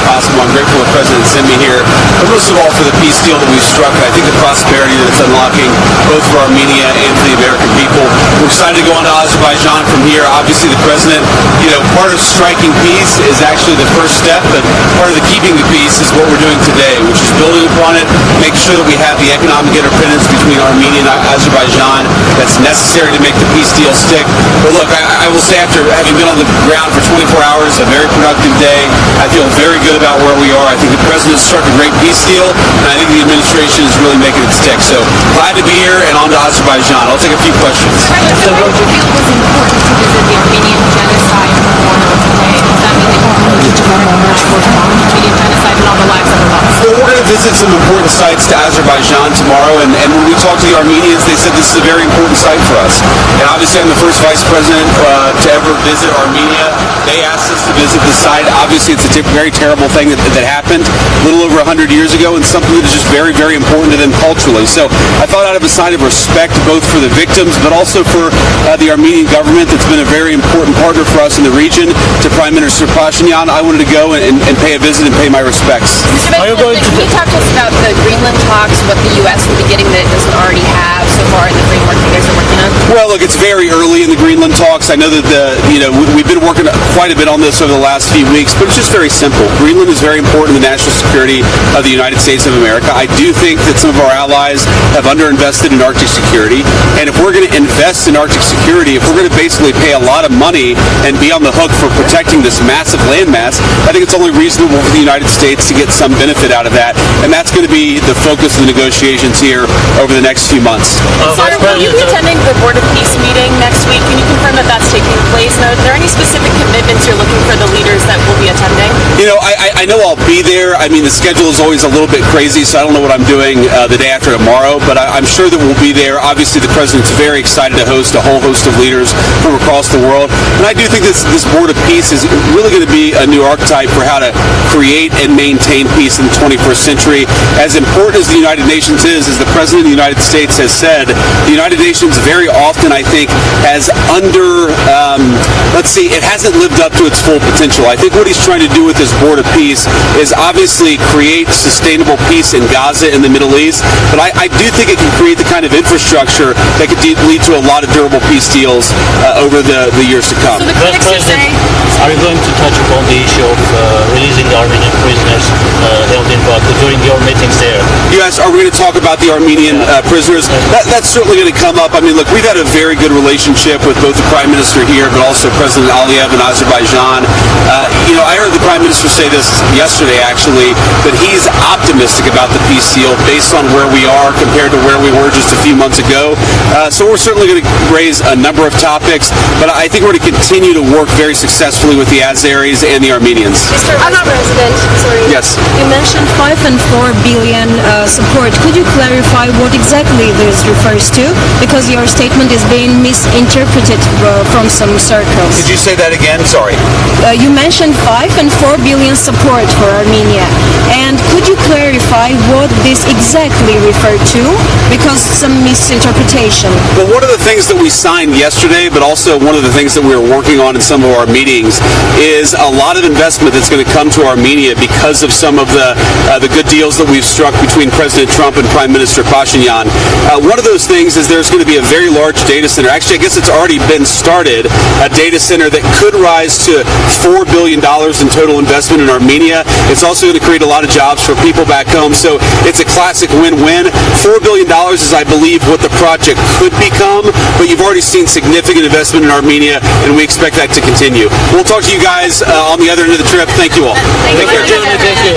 possible. I'm grateful the President sent me here, but most of all for the peace deal that we've struck. And I think the prosperity that it's unlocking both for Armenia and for the American people. We're excited to go on to Azerbaijan from here. Obviously, the President, part of striking peace is actually the first step, but part of the keeping the peace is what we're doing today, which is building upon it, making sure that we have the economic interdependence between Armenia and Azerbaijan that's necessary to make the peace deal stick. But look, I will say, after having been on the ground for 24 hours, a very productive day, I feel very good about where we are. I think the President struck a great peace deal, and I think the administration is really making it stick. So glad to be here, and on to Azerbaijan. I'll take a few questions. So what did you feel was important to visit the Armenian genocide memorial today? Does that mean that you're going to march for Armenian genocide and all the lives of the lost? Well, we're going to visit some important sites to Azerbaijan tomorrow, and when we talked to the Armenians, they said this is a very important site for us. And obviously, I'm the first vice president to ever visit Armenia. They asked us to visit the site. Obviously, it's a very terrible thing that happened a little over 100 years ago, and something that is just very, very important to them culturally. So I thought, out of a sign of respect both for the victims, but also for the Armenian government that's been a very important partner for us in the region, to Prime Minister Pashinyan, I wanted to go and pay a visit and pay my respects. Mr. Vector, can you talk to us about the Greenland talks, what the U.S. will be getting that it doesn't already have so far in the framework you guys are working on? Well, look, it's very early in the Greenland talks. I know that we've been working quite a bit on this over the last few weeks, but it's just very simple. Greenland is very important to the national security of the United States of America. I do think that some of our allies have underinvested in Arctic security, and if we're going to invest in Arctic security, if we're going to basically pay a lot of money and be on the hook for protecting this massive landmass, I think it's only reasonable for the United States to get some benefit out of that, and that's going to be the focus of the negotiations here over the next few months. Senator, will you be attending the Board of Peace meeting next week? Can you confirm that that's taking place? And are there any specific commitments you're looking for the leaders that will be attending? I know I'll be there. I mean, the schedule is always a little bit crazy, so I don't know what I'm doing the day after tomorrow, but I'm sure that we'll be there. Obviously, the President's very excited to host a whole host of leaders from across the world, and I do think this Board of Peace is really going to be a new archetype for how to create and maintain peace in the 21st century. As important as the United Nations is, as the President of the United States has said, the United Nations very often, I think, has it hasn't lived up to its full potential. I think what he's trying to do with this Board of Peace is obviously create sustainable peace in Gaza and the Middle East, but I do think it can create the kind of infrastructure that could lead to a lot of durable peace deals over the years to come. So the critics are saying, are you going to touch upon the issue of releasing the Armenian prisoners held in Baku during your meetings there? Yes, are we going to talk about the Armenian prisoners? That's certainly going to come up. I mean, look, we've had a very good relationship with both the Prime Minister here, but also President Aliyev in Azerbaijan. I heard the Prime Minister say this yesterday, actually, that he's optimistic about the peace deal based on where we are compared to where we were just a few months ago. So we're certainly going to raise a number of topics, but I think we're going to continue to work very successfully with the Azeris and the Armenians. Mr. Vice President, sorry. Yes. You mentioned 5 and 4 billion support. Could you clarify what exactly this refers to? Because your statement is being misinterpreted from some circles. Could you say that again? Sorry. You mentioned 5 and 4 billion support for Armenia. And could you clarify what this exactly referred to? Because some misinterpretation. Well, one of the things that we signed yesterday, but also one of the things that we are working on in some of our meetings, is a lot of investment that's going to come to Armenia because of some of the good deals that we've struck between President Trump and Prime Minister Pashinyan. One of those things is there's going to be a very large data center. Actually, I guess it's already been started, a data center that could rise to $4 billion in total investment in Armenia. It's also going to create a lot of jobs for people back home. So it's a classic win-win. $4 billion is, I believe, what the project could become, but you've already seen significant investment in Armenia, and we expect that to continue. We'll talk to you guys on the other end of the trip. Thank you all. Thank you. Take care.